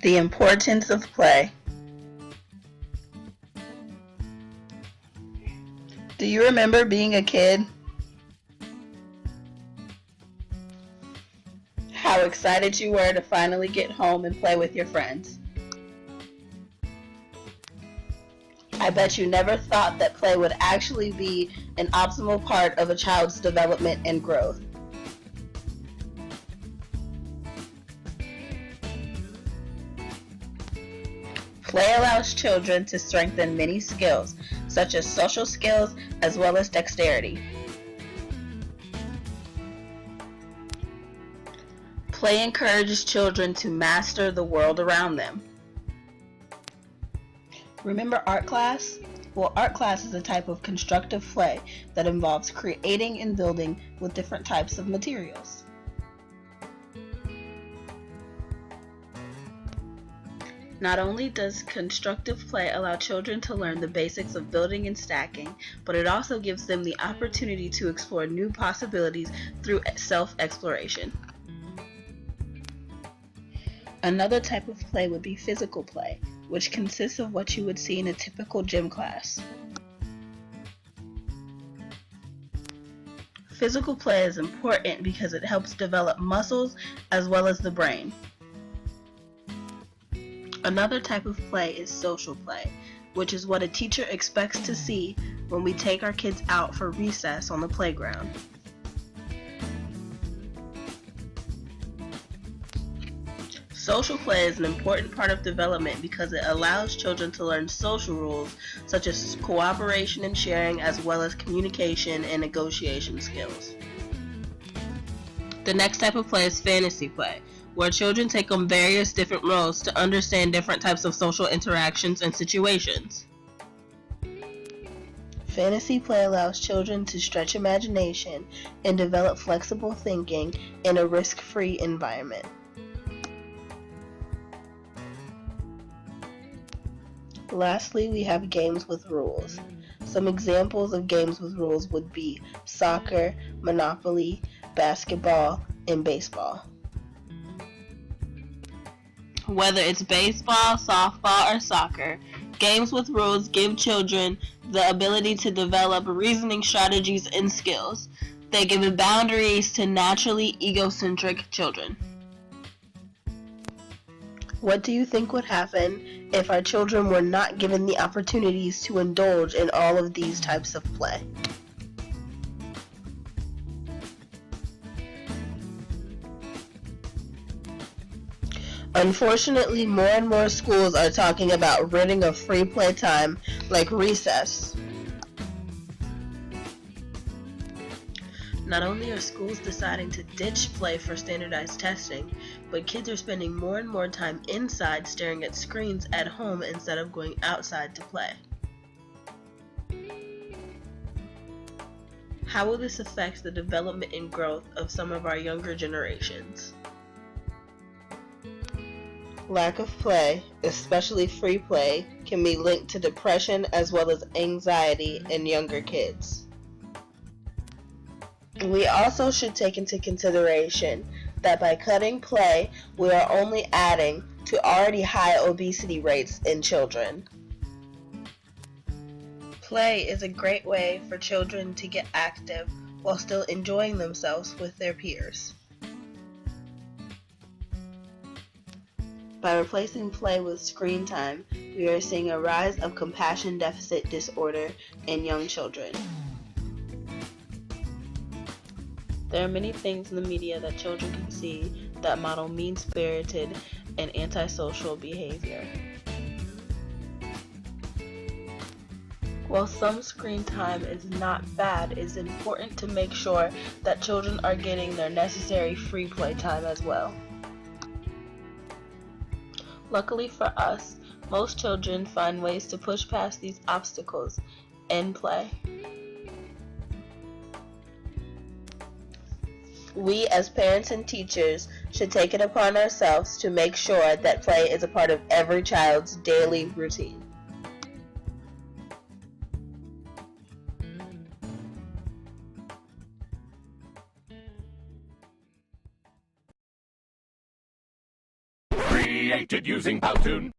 The importance of play. Do you remember being a kid? How excited you were to finally get home and play with your friends. I bet you never thought that play would actually be an optimal part of a child's development and growth. Play allows children to strengthen many skills, such as social skills as well as dexterity. Play encourages children to master the world around them. Remember art class? Well, art class is a type of constructive play that involves creating and building with different types of materials. Not only does constructive play allow children to learn the basics of building and stacking, but it also gives them the opportunity to explore new possibilities through self-exploration. Another type of play would be physical play, which consists of what you would see in a typical gym class. Physical play is important because it helps develop muscles as well as the brain. Another type of play is social play, which is what a teacher expects to see when we take our kids out for recess on the playground. Social play is an important part of development because it allows children to learn social rules such as cooperation and sharing, as well as communication and negotiation skills. The next type of play is fantasy play, where children take on various different roles to understand different types of social interactions and situations. Fantasy play allows children to stretch imagination and develop flexible thinking in a risk-free environment. Lastly, we have games with rules. Some examples of games with rules would be soccer, Monopoly, basketball, and baseball. Whether it's baseball, softball, or soccer, games with rules give children the ability to develop reasoning strategies and skills. They give boundaries to naturally egocentric children. What do you think would happen if our children were not given the opportunities to indulge in all of these types of play? Unfortunately, more and more schools are talking about ridding of free play time like recess. Not only are schools deciding to ditch play for standardized testing, but kids are spending more and more time inside staring at screens at home instead of going outside to play. How will this affect the development and growth of some of our younger generations? Lack of play, especially free play, can be linked to depression as well as anxiety in younger kids. We also should take into consideration that by cutting play, we are only adding to already high obesity rates in children. Play is a great way for children to get active while still enjoying themselves with their peers. By replacing play with screen time, we are seeing a rise of compassion deficit disorder in young children. There are many things in the media that children can see that model mean-spirited and antisocial behavior. While some screen time is not bad, it is important to make sure that children are getting their necessary free play time as well. Luckily for us, most children find ways to push past these obstacles and play. We as parents and teachers should take it upon ourselves to make sure that play is a part of every child's daily routine. Free created using Powtoon.